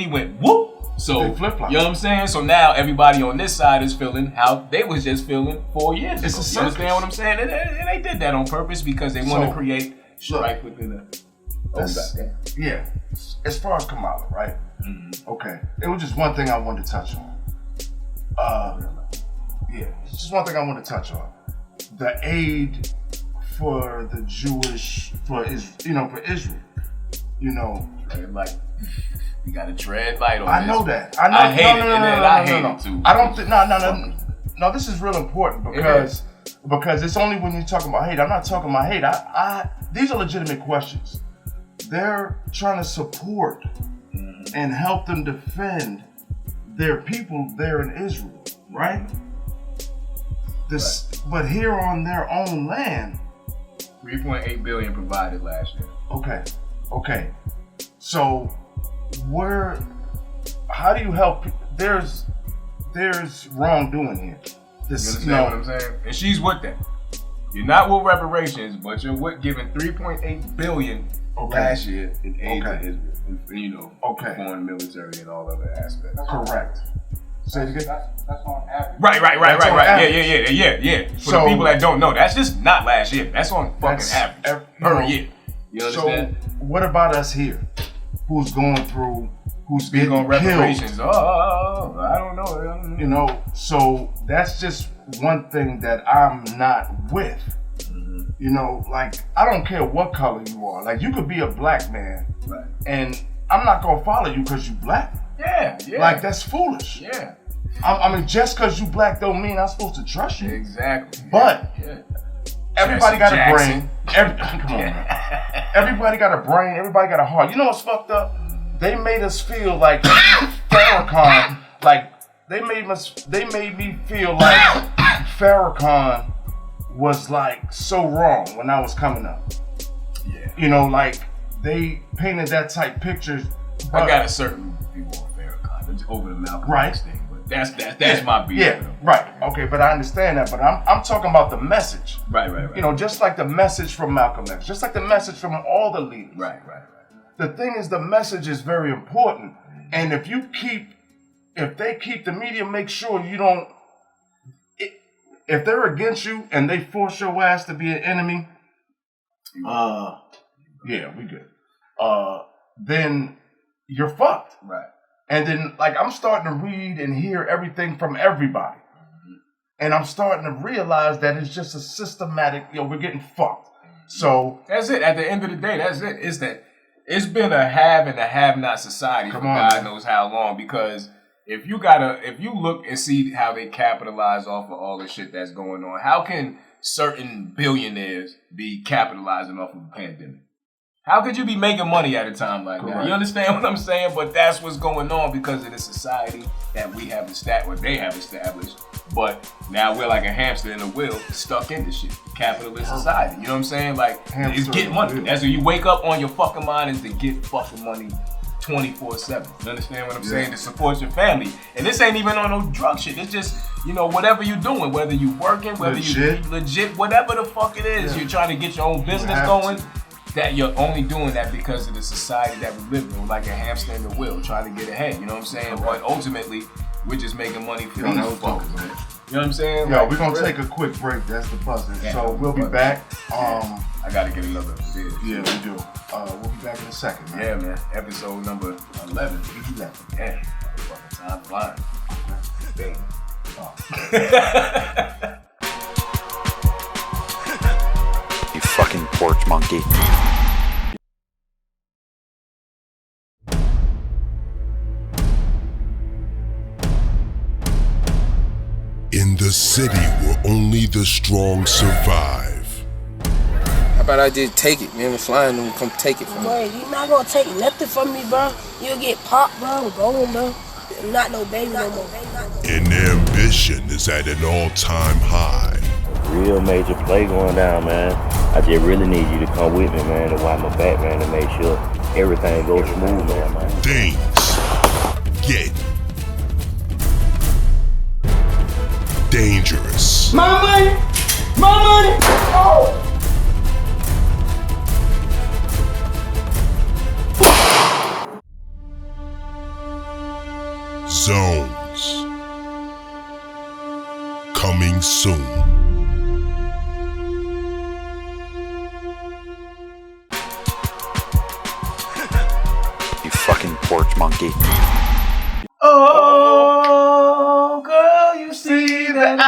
went whoop. So, you know what I'm saying? So now everybody on this side is feeling how they was just feeling 4 years ago. You understand what I'm saying? And they did that on purpose because they want to create strife within the... Yeah. As far as Kamala, right? Mm-hmm. Okay. It was just one thing I wanted to touch on. Just one thing I want to touch on. The aid for the Jewish, for Israel. Like... You gotta tread light on this. I know that. I hate it, and I hate it too. I don't think. No. This is real important because it's only when you're talking about hate. I'm not talking about hate. These are legitimate questions. They're trying to support and help them defend their people there in Israel, right? But here on their own land, $3.8 billion provided last year. Okay. So. How do you help? There's wrongdoing here. You understand what I'm saying? And she's with that. You're not with reparations, but you're with giving $3.8 billion last year in aid to Israel. Foreign military and all other aspects. Correct. Say it again. That's on average. Right. Yeah. For the people that don't know, that's just not last year. That's on fucking average per year. You understand? So what about us here? Who's going through, who's getting on reparations? Oh, I don't know. So that's just one thing that I'm not with. Mm-hmm. Like, I don't care what color you are. Like, you could be a black man, right, and I'm not gonna follow you because you black. Yeah. Like, that's foolish. Yeah. I mean, just because you black don't mean I'm supposed to trust you. Exactly. But everybody got a brain. Come on, man. Everybody got a brain. Everybody got a heart. You know what's fucked up? They made us feel like Farrakhan. Like they made me feel like Farrakhan was like so wrong when I was coming up. Yeah. Like they painted that type pictures. I got a certain view on Farrakhan over the Malcolm X thing. That's my beef. Yeah, right. Okay, but I understand that. But I'm talking about the message. Right. Just like the message from Malcolm X, just like the message from all the leaders. Right. The thing is, the message is very important. And if they keep the media, make sure you don't. If they're against you and they force your ass to be an enemy, we good. Then you're fucked. Right. And then, like, I'm starting to read and hear everything from everybody. Mm-hmm. And I'm starting to realize that it's just a systematic, we're getting fucked. So. That's it. At the end of the day, that's it. It's been a have and a have-not society for God knows how long. Because if you look and see how they capitalize off of all the shit that's going on, how can certain billionaires be capitalizing off of a pandemic? How could you be making money at a time like that? You understand what I'm saying? But that's what's going on because of the society that we have they have established. But now we're like a hamster in a wheel stuck in this shit. Capitalist society. You know what I'm saying? Like, it's get money. That's when you wake up on your fucking mind is to get fucking money 24/7. You understand what I'm saying? To support your family. And this ain't even on no drug shit. It's just, whatever you're doing, whether you working, whether you legit, whatever the fuck it is, you're trying to get your own business going, that you're only doing that because of the society that we live in, like a hamster in the wheel, trying to get ahead. You know what I'm saying? But ultimately, we're just making money for these fuckers, man. You know what I'm saying? Yo, we're gonna take a quick break. That's the buzzing. Yeah, so we'll be back. I gotta get another beer. Yeah, we do. We'll be back in a second, man. Yeah, man. Episode number 11. Yeah. Fucking time flying. Damn. You fucking porch monkey. In the city where only the strong survive. How about I just take it, man? Flying them come take it from me. Boy, you not gonna take nothing from me, bro. You'll get popped, bro. Go on, bro. I'm not no baby no more. And ambition is at an all-time high. Real major play going down, man. I just really need you to come with me, man, and watch my back, man, to make sure everything goes smooth, man. Things get dangerous. My money! My money! Oh! Zones. Coming soon. You fucking porch monkey. Oh, girl, you see that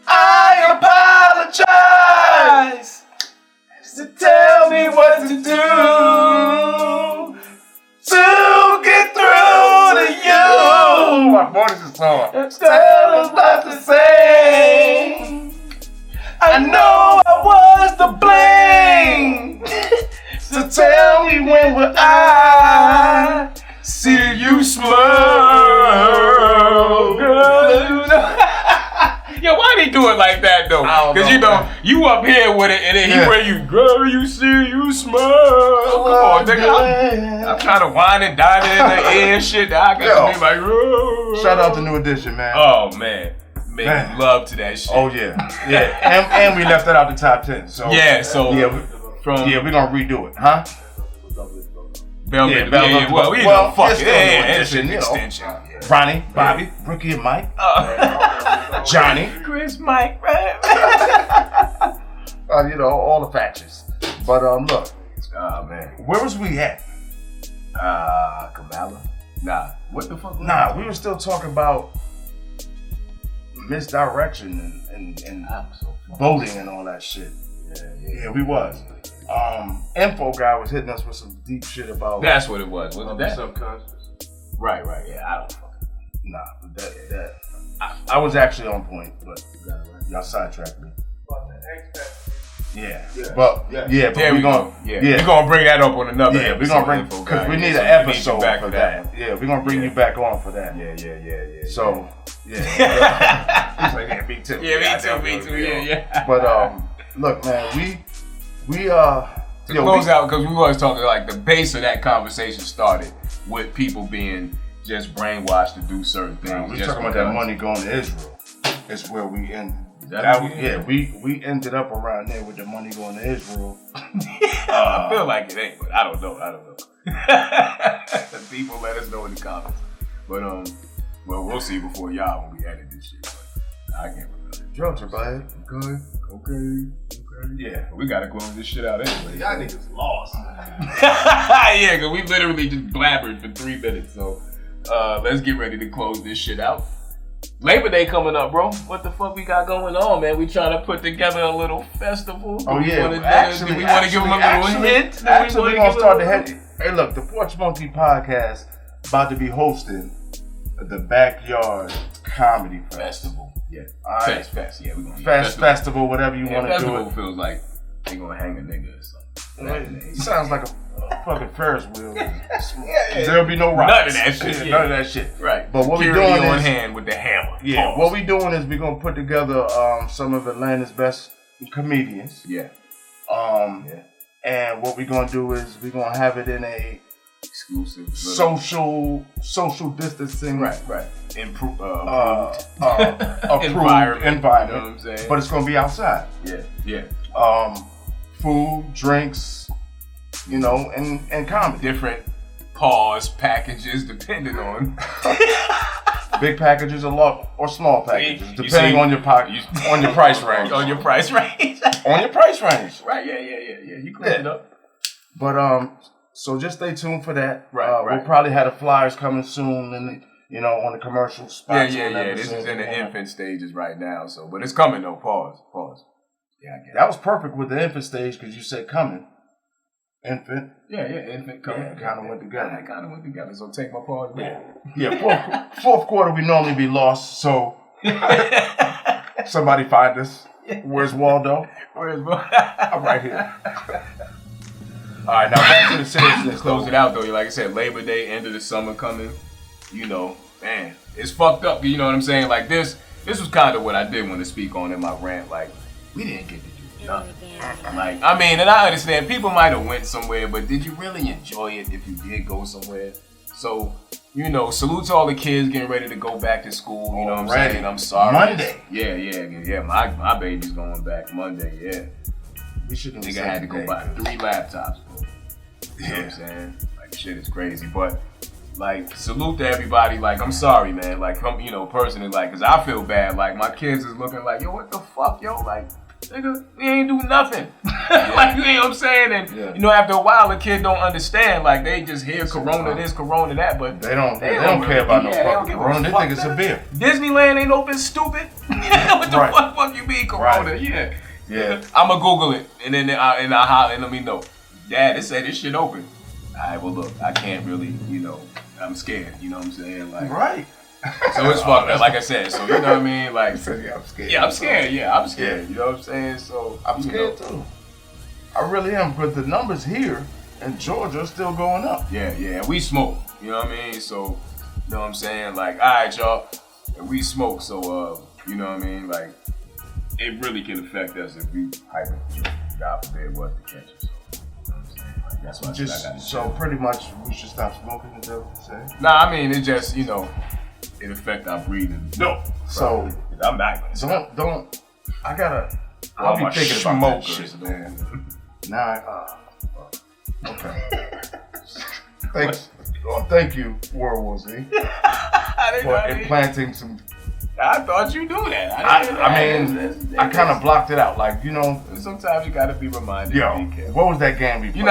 I apologize to tell me what to do to get through to you. My voice is sore. Tell us not to say I know I was to blame. So tell me when will I see you smile, girl? Yo, why they do it like that though? Because you up here with it, and then he where you, girl, you see you smile. Come on, nigga. I'm trying to whine and dine it in the ear and shit. I got to be like, oh. Shout out to New Edition, man. Oh man. Man, love to that shit. Oh yeah. And we left that out the top 10. So we're gonna redo it, huh? Velvet. Well, fuck it. It's an extension. Ronnie, Bobby, Rookie, and Mike, Johnny, Chris, Mike, right? all the factions. But look, man, where was we at? Kamala. Nah, what the fuck? Nah, we were still talking about misdirection and voting and all that shit. Yeah, we was. Info guy was hitting us with some deep shit about. That's what it was. Wasn't that subconscious? Right. Yeah, I don't fucking. Nah, that I was actually on point, but y'all sidetracked me. Yeah, but we're gonna bring that up on another. Yeah, we're gonna bring because we need an episode for that. Yeah, we're gonna bring you back on for that. Yeah. So He's like, yeah, me too. Yeah, me too. Yeah. But look, man, we to close out, because we was talking, like, the base of that conversation started with people being just brainwashed to do certain things. We're talking about that money going to Israel. It's where we end. We ended up around there with the money going to Israel. I feel like it ain't, but I don't know. The people let us know in the comments. But well, we'll see before y'all when we edit this shit. But I can't remember. Drugs are bad. Good. Okay. Yeah, but we gotta close this shit out anyway. Y'all niggas lost. Yeah, because we literally just blabbered for 3 minutes. So let's get ready to close this shit out. Labor Day coming up, bro. What the fuck we got going on, man? We trying to put together a little festival. Oh yeah, we want to give them a little hint. Actually, we're gonna start the head. Hey, look, the Porch Monkey Podcast about to be hosting the Backyard Comedy Festival. Yeah, Fest. Yeah, we gonna festival, whatever you want to do. Festival feels like they gonna hang a nigga or something. It sounds like a fucking Ferris wheel. There'll be no rocks. None of that shit. None of that shit. Right. But what we're doing on is hand with the hammer. Yeah. What we're doing is we're gonna put together some of Atlanta's best comedians. Yeah. And what we're gonna do is we're gonna have it in a exclusive social distancing. Right. Approved environment. You know what I'm saying? But it's gonna be outside. Yeah. Food, drinks, and comedy. Different packages depending on big packages or small packages, depending on your on your price range. On your price range. On your price range. Right. Yeah. You clean it up. But so just stay tuned for that. Right. We'll probably have the flyers coming soon, and on the commercial spots. Yeah. This is in the infant stages right now. So, but it's coming though. Pause. Yeah, I get that was perfect with the infant stage because you said coming. Infant. Yeah, infant coming. Yeah, kind of went together. Kind of went together. So take my pause back. Yeah, fourth quarter we normally be lost. So somebody find us. Where's Waldo? Where's Waldo? I'm right here. All right, now back to the seriousness. Close it out though. Like I said, Labor Day, end of the summer coming. Man, it's fucked up. You know what I'm saying? Like this was kind of what I did want to speak on in my rant. Like we didn't get to do nothing. Like and I understand people might have went somewhere, but did you really enjoy it if you did go somewhere? So salute to all the kids getting ready to go back to school. You know what I'm saying? I'm sorry. Monday. Yeah. My baby's going back Monday. Yeah. We shouldn't. Nigga had to go buy 3 laptops, bro. You know what I'm saying? Like shit is crazy, but like salute to everybody. Like I'm sorry, man. Like personally, like, cause I feel bad. Like my kids is looking like, yo, what the fuck, yo, like. Nigga, we ain't do nothing. Like, you know what I'm saying? And after a while, the kid don't understand. Like, they just hear Corona this, Corona that, but they don't care about no fucking Corona. They think it's a beer. Disneyland ain't open, stupid. What the fuck you mean Corona? Right. Yeah. I'ma Google it and then I'll holler and let me know. Dad, it said this shit open. Alright, well look, I can't really, I'm scared. You know what I'm saying? Like, right. So it's fucked up, like I said. So you know what I mean? Like, I'm scared. Yeah, I'm scared. You know what I'm saying? So I'm scared too. I really am, but the numbers here in Georgia are still going up. Yeah. We smoke. You know what I mean? So you know what I'm saying? Like, all right, y'all, we smoke. So you know what I mean? Like, it really can affect us if we hyper. God forbid was to catch us. That's what I got. So pretty much we should stop smoking. Is that what you say? Nah, I mean it just it affect our breathing. No. So I'm not gonna stop. Don't. I'll be thinking about that shit, man. Okay. Thanks. Thank you, World War Z, for implanting some. I thought you knew that. I kind of blocked it out. Like, sometimes you gotta be reminded. Yo, what was that game we played?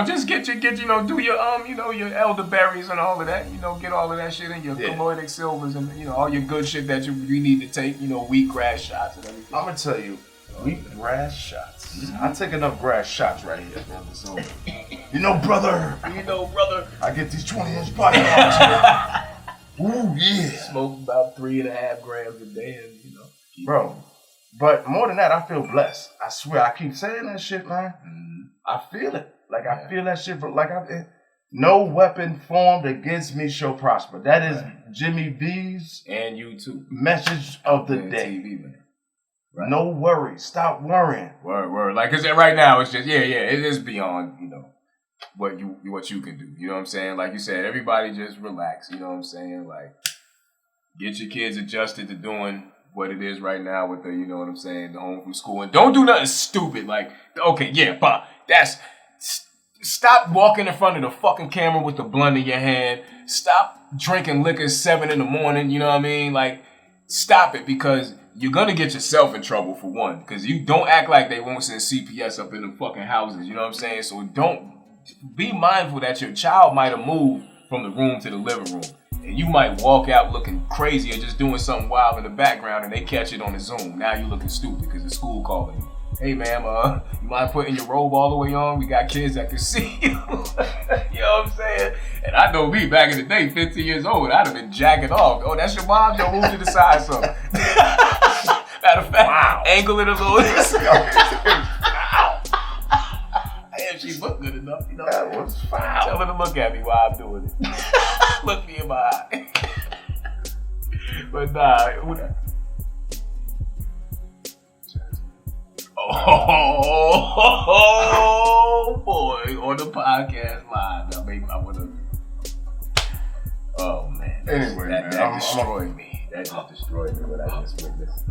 Just get do your your elderberries and all of that. Get all of that shit in your colloidal silvers and all your good shit that you need to take. Wheatgrass shots and everything. I'm gonna tell you, wheatgrass shots. I take enough grass shots right here, brother. So, brother. I get these 20-inch pockets. Ooh, yeah. Smoke about 3.5 grams a day, and bro. But more than that, I feel blessed. I swear, I keep saying that shit, man. I feel it. Like I feel that shit. No weapon formed against me shall prosper. That is Jimmy V's and you too. Message of the day. TV, man. Right. No worries. Stop worrying. Word. Like, cause right now it's just it is beyond what you can do. You know what I'm saying? Like you said, everybody just relax. You know what I'm saying? Like, get your kids adjusted to doing what it is right now with the, you know what I'm saying, the home from school. And don't do nothing stupid. Like, okay, stop walking in front of the fucking camera with the blunt in your hand. Stop drinking liquor 7 a.m. You know what I mean? Like, stop it, because you're gonna get yourself in trouble for one. Because you don't act like they won't send CPS up in the fucking houses. You know what I'm saying? So don't. Be mindful that your child might have moved from the room to the living room. And you might walk out looking crazy or just doing something wild in the background and they catch it on the Zoom. Now you looking stupid because the school calling you. Hey, ma'am, you mind putting your robe all the way on? We got kids that can see you. You know what I'm saying? And I know me back in the day, 15 years old, I'd have been jacking off. Oh, that's your mom? Yo, move to the side, son. Matter of fact, angle it a little. If she looked good enough, that was foul. Tell her to look at me while I'm doing it. Look me in my eye. But nah. Oh boy, on the podcast live. Now maybe I would have. Oh man. Anyway, that destroyed me. That just destroyed me when I just witnessed.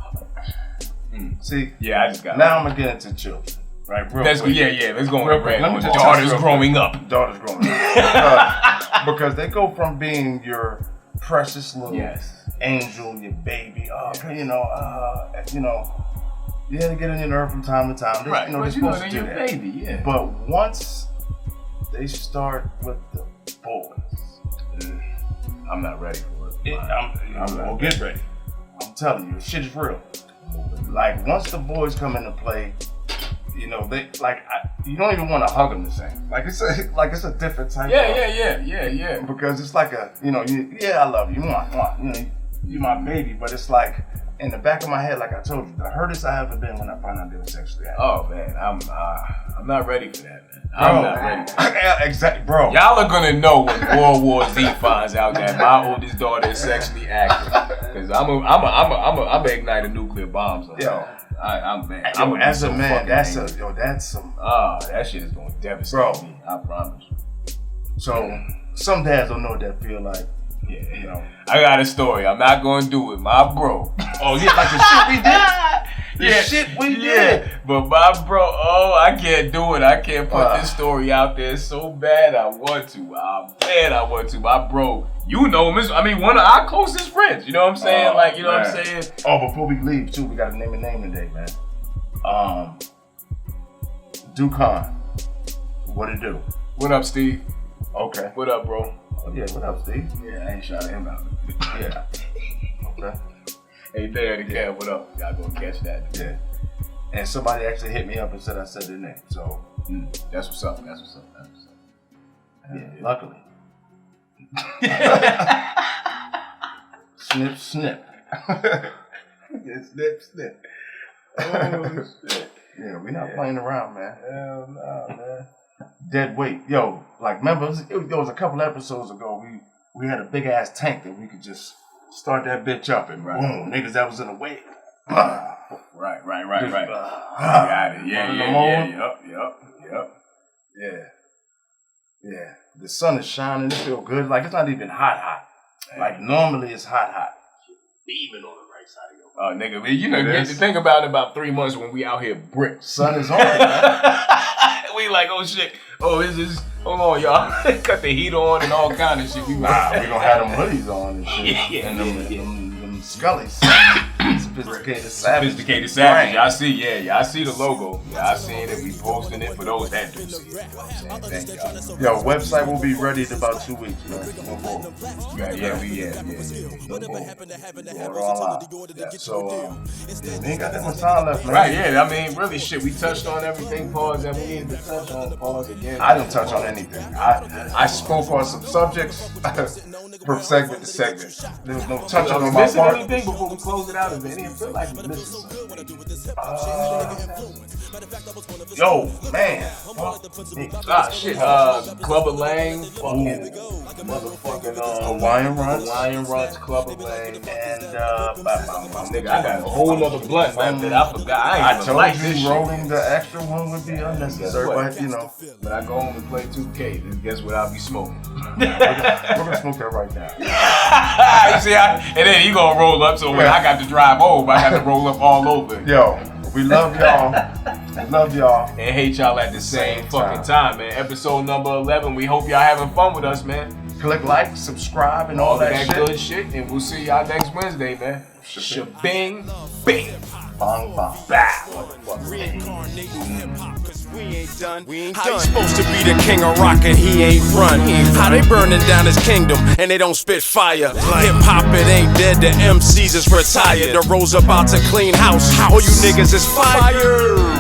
See, yeah, I just got. Now I'm gonna get into children, right? Let's go. Yeah. Let's go. Real quick. Let me just daughters growing up. Daughters growing up. Because they go from being your precious little angel, your baby. You had to get on your nerve from time to time. Right. They're supposed to do your that. Baby, yeah. But once they start with the boys, I'm not ready for it. I'm get ready. I'm telling you, shit is real. Like once the boys come into play, you don't even want to hug them the same. Like it's a different type. Yeah. Because it's like I love you, you're my baby, but it's like in the back of my head, like I told you, the hurtest I ever been when I found out they were sexually active. Oh man, I'm not ready for that, man. I'm not ready. Exactly, bro. Y'all are gonna know when World War Z finds out that my oldest daughter is sexually active, because I'm gonna ignite a nuclear bomb. As a man, that's some. That shit is gonna devastate me. I promise you. So some dads don't know what that feel like. Yeah. I got a story. I'm not gonna do it. My bro. Oh yeah, like the shit we did. Shit we did. But my bro, I can't do it. I can't put this story out there so bad. I want to. I want to. My bro, you know him. I mean, one of our closest friends. You know what I'm saying? What I'm saying? Oh, before we leave too, we gotta name a name today, man. Dukan. What it do? What up, Steve? Okay. What up, bro? Oh, yeah, what up, Steve? Yeah, I ain't shouting him out. Yeah. Okay. Hey, there, the cat, what up? Y'all gonna catch that. Yeah. And somebody actually hit me up and said I said their name, so. That's what's up. Yeah, luckily. Snip, snip. Yeah, snip. Oh, shit. Yeah, we not playing around, man. Hell no, man. Dead weight. Yo, remember, it was a couple episodes ago, we had a big ass tank that we could just start that bitch up and boom, niggas that was in the way. Right. Got it. Yeah. The sun is shining, it feel good. Like it's not even hot. Like normally it's hot. Beaming on the right side of your Oh, nigga, you get to think about it about 3 months when we out here brick. Sun is on, man. We like, oh shit. Oh, hold on, y'all. Cut the heat on and all kind of shit. We gonna have them hoodies on and shit. And them scullies. Sophisticated savage. Y'all see the logo. Y'all seen it. We posting it for those that do see it. Thank y'all. Yo, website will be ready in about 2 weeks, man. We're all out. So, we ain't got that much time left, man. Right, yeah. I mean, really, shit. We touched on everything. Pause that we needed to touch on. Pause again. I didn't touch on anything. I spoke on some subjects from segment to segment. There was no touch on my part. Anything before we close it out? Is there anything feel like we missing something? Yo, man. Shit. Club of Lang. Fucking motherfucking Hawaiian Runs, Club of Lang. And nigga, I got a whole nother blunt, man, that I forgot. I told you rolling the extra one would be unnecessary, but you know. When I go home and play 2K, then guess what I'll be smoking? We're gonna smoke that right now. You see, and then he gonna roll up, so when I got to drive home, I got to roll up all over. Yo, we love y'all. And hate y'all at the same fucking time, man. Episode number 11. We hope y'all having fun with us, man. Click like, subscribe, and all that good shit. And we'll see y'all next Wednesday, man. Shabing, bing, bong, bong, We ain't done. How he supposed to be the king of rock and he ain't run? How they burning down his kingdom and they don't spit fire? Hip hop, it ain't dead. The MCs is retired. The Rose about to clean house. All you niggas is fired.